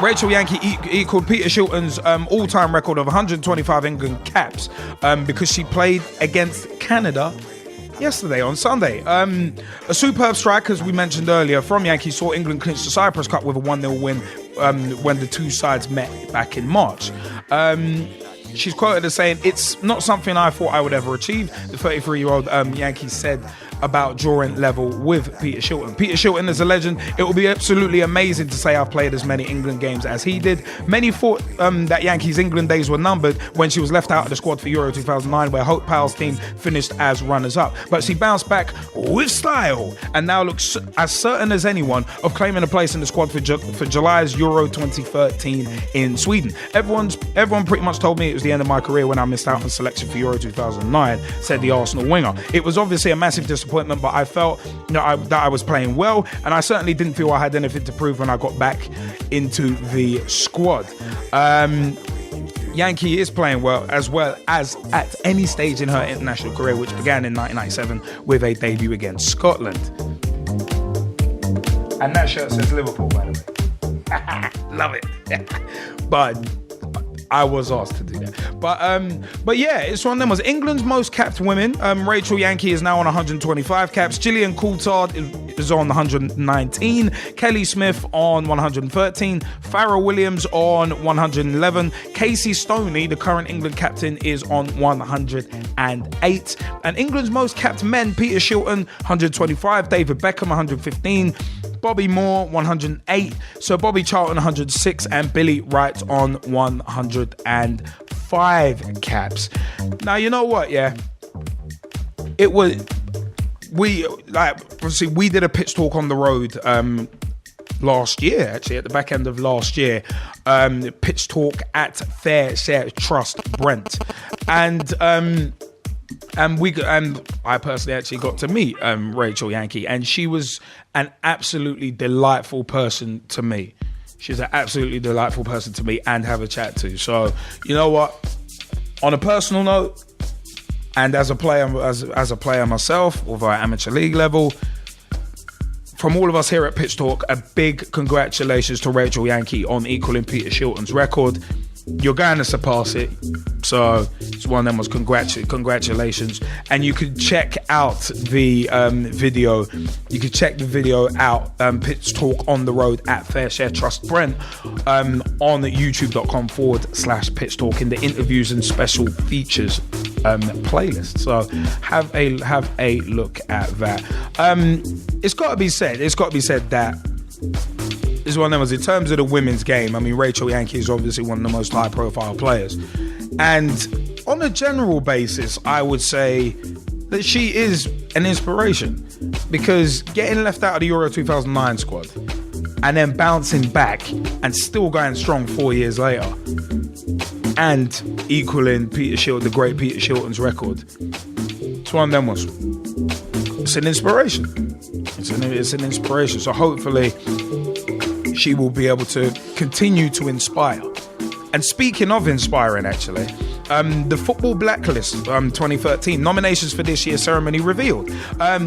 Rachel Yankey equaled Peter Shilton's all-time record of 125 England caps because she played against Canada yesterday on Sunday. A superb strike, as we mentioned earlier, from Yankee saw England clinch the Cyprus Cup with a 1-0 win when the two sides met back in March. She's quoted as saying, "It's not something I thought I would ever achieve." The 33-year-old Yankee said about drawing level with Peter Shilton. Peter Shilton is a legend. It will be absolutely amazing to say I've played as many England games as he did. Many thought that Yankees' England days were numbered when she was left out of the squad for Euro 2009, where Hope Powell's team finished as runners-up. But she bounced back with style and now looks as certain as anyone of claiming a place in the squad for July's Euro 2013 in Sweden. Everyone pretty much told me it was the end of my career when I missed out on selection for Euro 2009, said the Arsenal winger. It was obviously a massive disappointment, but I felt that I was playing well, and I certainly didn't feel I had anything to prove when I got back into the squad. Yankee is playing well as at any stage in her international career, which began in 1997 with a debut against Scotland. And that shirt says Liverpool, by the way. Love it. But I was asked to do that. But yeah, it's one of them. Was England's most capped women. Rachel Yankey is now on 125 caps. Gillian Coulthard is on 119. Kelly Smith on 113. Farrah Williams on 111. Casey Stoney, the current England captain, is on 108. And England's most capped men, Peter Shilton, 125. David Beckham, 115. Bobby Moore, 108. Sir Bobby Charlton, 106. And Billy Wright on 105 caps. Now, you know what, yeah? It was... We did a pitch talk on the road last year, actually, at the back end of last year. Pitch talk at Fair Share Trust Brent. And I personally actually got to meet Rachel Yankey, and she was an absolutely delightful person to meet. She's an absolutely delightful person to meet and have a chat to. So, you know what? On a personal note, and as a player myself, although at amateur league level, from all of us here at Pitch Talk, a big congratulations to Rachel Yankey on equaling Peter Shilton's record. You're going to surpass it, so it's one of them. Was congratulations, and you can check out the video. You can check the video out. Pitch Talk on the road at Fair Share Trust Brent on youtube.com/Pitch Talk in the interviews and special features playlist. So have a look at that. It's got to be said that is one of them. In terms of the women's game, I mean, Rachel Yankey is obviously one of the most high-profile players. And on a general basis, I would say that she is an inspiration, because getting left out of the Euro 2009 squad and then bouncing back and still going strong 4 years later and equaling the great Peter Shilton's record, it's one of them ones. It's an inspiration. It's an inspiration. So hopefully she will be able to continue to inspire. And speaking of inspiring, actually, the Football Blacklist 2013 nominations for this year's ceremony revealed.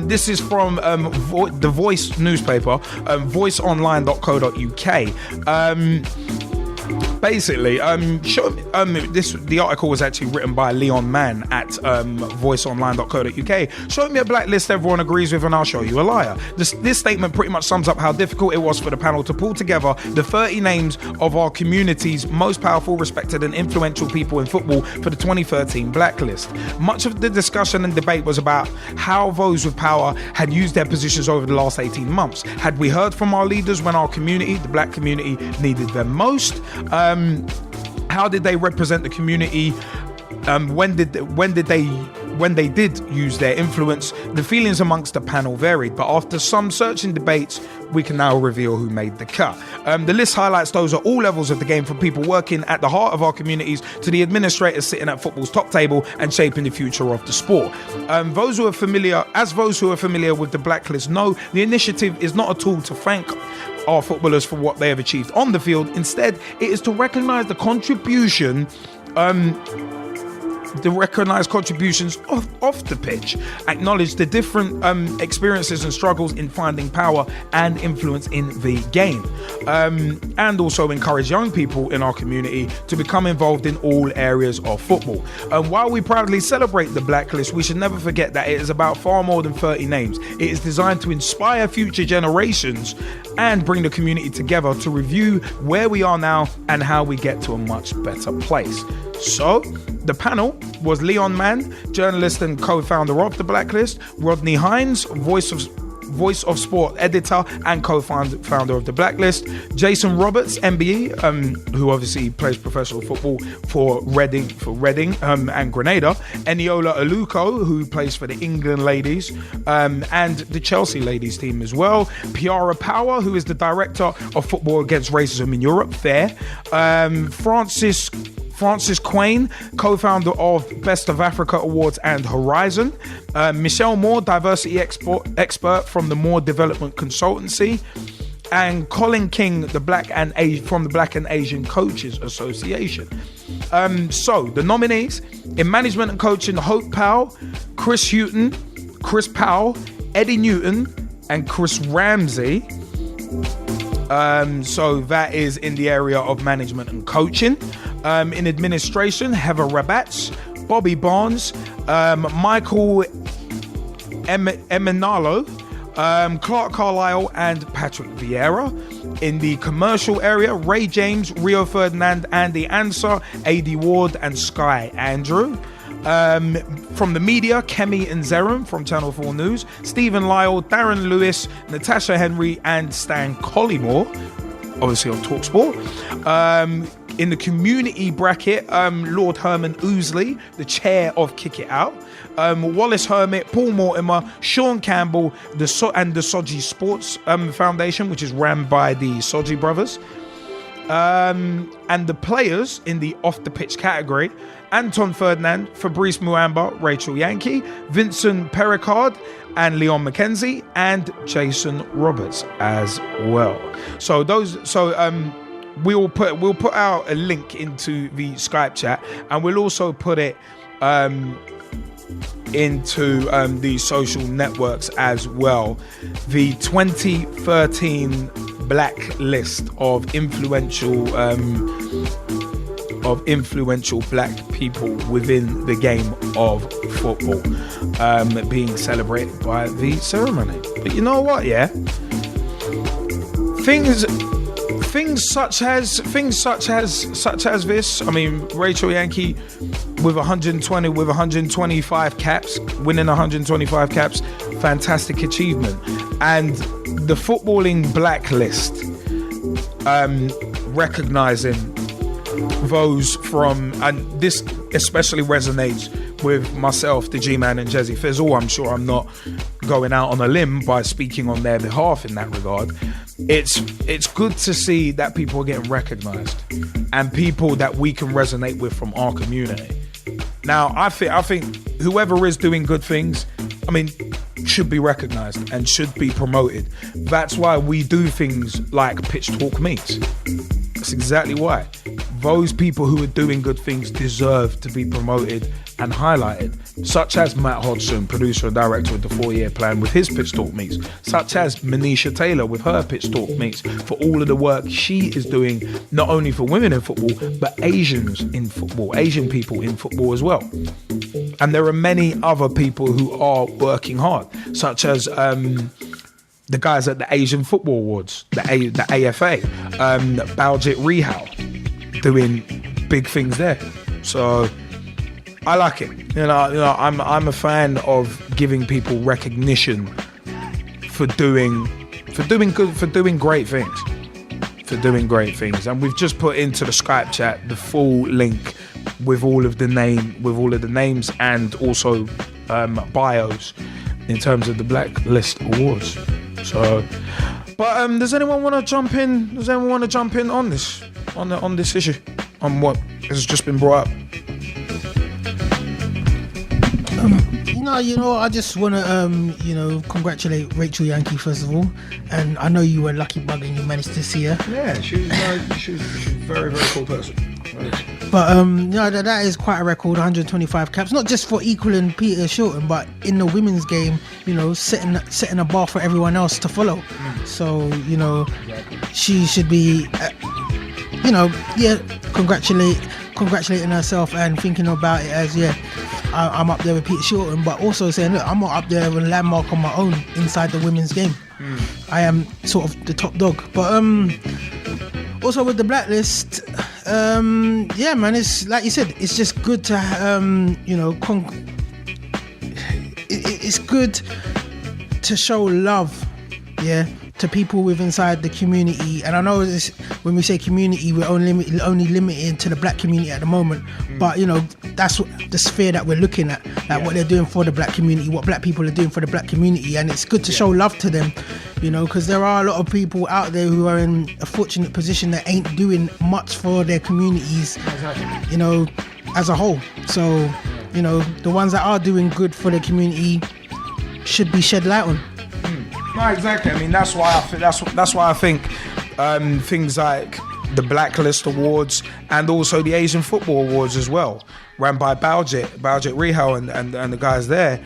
This is from the Voice newspaper, voiceonline.co.uk. Basically, the article was actually written by Leon Mann at voiceonline.co.uk. Show me a blacklist everyone agrees with and I'll show you a liar. This statement pretty much sums up how difficult it was for the panel to pull together the 30 names of our community's most powerful, respected and influential people in football for the 2013 blacklist. Much of the discussion and debate was about how those with power had used their positions over the last 18 months. Had we heard from our leaders when our community, the black community, needed them most? How did they represent the community? When they did use their influence? The feelings amongst the panel varied, but after some searching debates, we can now reveal who made the cut. The list highlights those at all levels of the game, from people working at the heart of our communities to the administrators sitting at football's top table and shaping the future of the sport. Those who are familiar with the blacklist know, the initiative is not a tool to thank our footballers for what they have achieved on the field. Instead, it is to recognise the contribution contributions off the pitch, acknowledge the different experiences and struggles in finding power and influence in the game, and also encourage young people in our community to become involved in all areas of football. While we proudly celebrate the blacklist, we should never forget that it is about far more than 30 names. It is designed to inspire future generations and bring the community together to review where we are now and how we get to a much better place. So, the panel was Leon Mann, journalist and co-founder of The Blacklist, Rodney Hines, Voice of Sport editor and co-founder of The Blacklist, Jason Roberts, MBE, who obviously plays professional football for Reading and Grenada, Eniola Aluko, who plays for the England ladies and the Chelsea ladies team as well, Piara Power, who is the director of Football Against Racism in Europe, FAIR, Francis Quain, co-founder of Best of Africa Awards and Horizon, Michelle Moore, diversity expert from the Moore Development Consultancy, and Colin King, from the Black and Asian Coaches Association. So the nominees in management and coaching: Hope Powell, Chris Houghton, Chris Powell, Eddie Newton, and Chris Ramsey. So that is in the area of management and coaching. In administration, Heather Rabatz, Bobby Barnes, Michael Emenalo, Clark Carlisle, and Patrick Vieira. In the commercial area, Ray James, Rio Ferdinand, Andy Ansar, A.D. Ward, and Sky Andrew. From the media, Kemi Nzerum from Channel 4 News, Stephen Lyle, Darren Lewis, Natasha Henry, and Stan Collymore, obviously on TalkSport. In the community bracket, Lord Herman Ousley, the chair of Kick It Out, Wallace Hermit, Paul Mortimer, Sean Campbell, and the Soji Sports Foundation, which is run by the Soji brothers. And the players in the off-the-pitch category: Anton Ferdinand, Fabrice Muamba, Rachel Yankey, Vincent Pericard, and Leon McKenzie, and Jason Roberts as well. We'll put out a link into the Skype chat, and we'll also put it into the social networks as well. The 2013 blacklist of influential black people within the game of football, being celebrated by the ceremony. But you know what? Yeah, things such as this. I mean, Rachel Yankey with 125 caps, winning 125 caps, fantastic achievement. And the footballing blacklist, recognizing those from, and this especially resonates with myself, the Gman and Gezzie Fizzle. I'm sure I'm not going out on a limb by speaking on their behalf in that regard. It's good to see that people are getting recognized and people that we can resonate with from our community. Now, I think whoever is doing good things, I mean, should be recognized and should be promoted. That's why we do things like Pitch Talk Meets. That's exactly why. Those people who are doing good things deserve to be promoted and highlighted, such as Matt Hodgson, producer and director of the 4-year plan, with his Pitch Talk Meets, such as Manisha Taylor with her Pitch Talk Meets, for all of the work she is doing, not only for women in football, but Asians in football, Asian people in football as well. And there are many other people who are working hard, such as the guys at the Asian Football Awards, the AFA, Baljit Rihal, doing big things there. So I like it. You know, I'm a fan of giving people recognition for doing great things. And we've just put into the Skype chat the full link with all of the names and also bios in terms of the Blacklist Awards. So, but does anyone want to jump in? On this, on this issue, on what has just been brought up? I just want to, congratulate Rachel Yankey first of all, and I know you were lucky bug and you managed to see her. Yeah, she was a very, very cool person. But that is quite a record, 125 caps, not just for equaling Peter Shilton, but in the women's game, setting a bar for everyone else to follow. So she should be congratulating herself and thinking about it as I'm up there with Peter Shilton, but also saying, look, I'm not up there with a landmark on my own inside the women's game. I am sort of the top dog. But also with the blacklist, man, it's like you said, it's just good to it's good to show love, to people with inside the community. And I know this, when we say community, we're only limited to the black community at the moment, but that's the sphere that we're looking at, what they're doing for the black community, what black people are doing for the black community, and it's good to show love to them, because there are a lot of people out there who are in a fortunate position that ain't doing much for their communities, as a whole. So the ones that are doing good for the community should be shed light on. No, exactly. I mean, that's why I think things like the Blacklist Awards and also the Asian Football Awards as well, ran by Baljit Rihal and the guys there.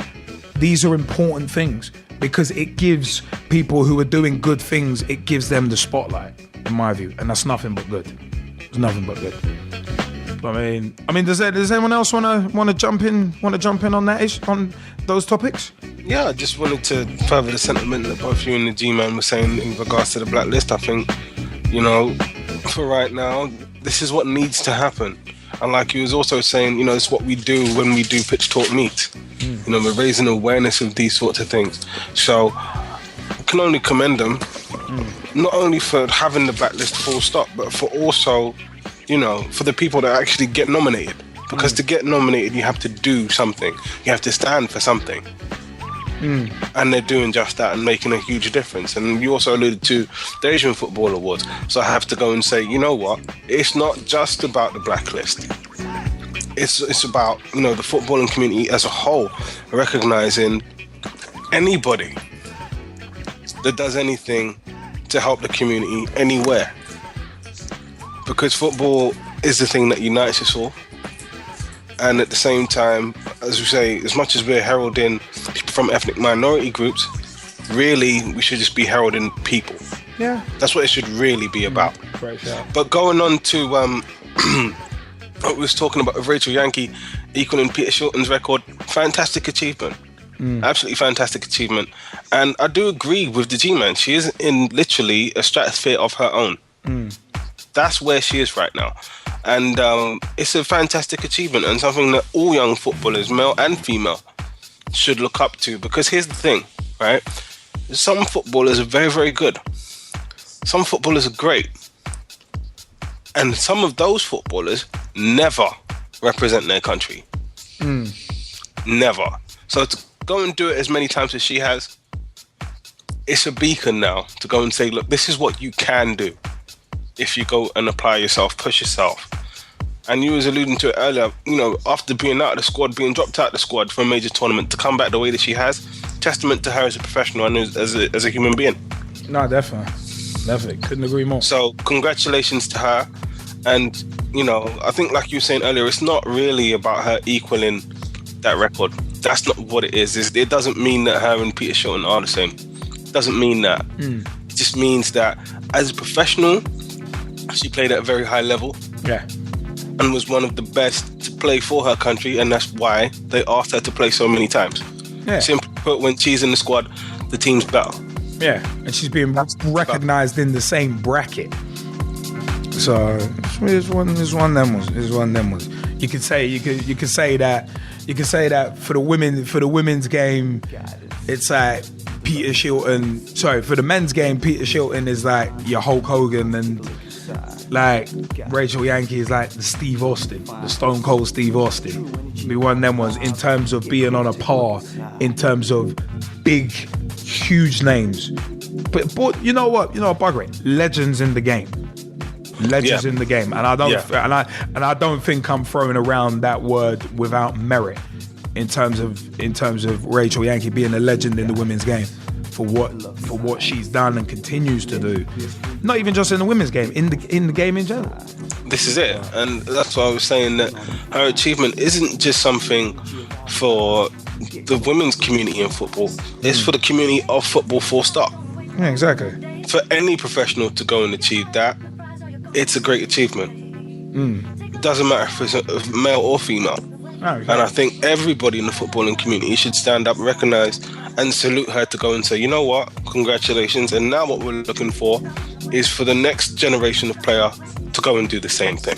These are important things because it gives people who are doing good things, it gives them the spotlight, in my view, and that's nothing but good. It's nothing but good. I mean, does anyone else want to jump in on that on those topics? Yeah, I just wanted to further the sentiment that both you and the Gman were saying in regards to the blacklist. I think, for right now, this is what needs to happen. And like you was also saying, it's what we do when we do pitch talk meets. We're raising awareness of these sorts of things. So I can only commend them, not only for having the blacklist full stop, but for also, for the people that actually get nominated. Because to get nominated, you have to do something. You have to stand for something. And they're doing just that and making a huge difference. And you also alluded to the Asian Football Awards. So I have to go and say, you know what? It's not just about the blacklist. It's about, the footballing community as a whole, recognizing anybody that does anything to help the community anywhere. Because football is the thing that unites us all. And at the same time, as we say, as much as we're heralding people from ethnic minority groups, really we should just be heralding people. Yeah. That's what it should really be about. Right, yeah. But going on to what we was talking about with Rachel Yankey equaling Peter Shilton's record, fantastic achievement. Absolutely fantastic achievement. And I do agree with the G-Man. She is in literally a stratosphere of her own. That's where she is right now. And it's a fantastic achievement and something that all young footballers, male and female, should look up to. Because here's the thing, right? Some footballers are very, very good. Some footballers are great. And some of those footballers never represent their country. Never. So to go and do it as many times as she has, it's a beacon now to go and say, look, this is what you can do. If you go and apply yourself, push yourself. And you was alluding to it earlier, after being out of the squad, being dropped out of the squad for a major tournament, to come back the way that she has, testament to her as a professional and as a human being. No, definitely. Couldn't agree more. So congratulations to her. And, I think like you were saying earlier, it's not really about her equaling that record. That's not what it is. It doesn't mean that her and Peter Shilton are the same. It doesn't mean that. It just means that as a professional, she played at a very high level. Yeah. And was one of the best to play for her country, and that's why they asked her to play so many times. Yeah. Simply put, when she's in the squad, the team's better. Yeah, and she's being recognised in the same bracket. So it's one of them ones. You could say that for the women's game, it's like Peter Shilton. Sorry, for the men's game, Peter Shilton is like your Hulk Hogan, and like Rachel Yankey is like the Steve Austin, the Stone Cold Steve Austin. Be one of them ones in terms of being on a par, in terms of big, huge names. But you know what? Bugger it. Legends in the game. Legends in the game, and I don't think I'm throwing around that word without merit in terms of Rachel Yankey being a legend in the women's game. for what she's done and continues to do. Not even just in the women's game, in the game in general. This is it, and that's why I was saying that her achievement isn't just something for the women's community in football. It's for the community of football, full stop. Yeah, exactly. For any professional to go and achieve that, it's a great achievement. It doesn't matter if it's male or female. Oh, okay. And I think everybody in the footballing community should stand up, recognise and salute her to go and say, you know what, congratulations. And now what we're looking for is for the next generation of player to go and do the same thing.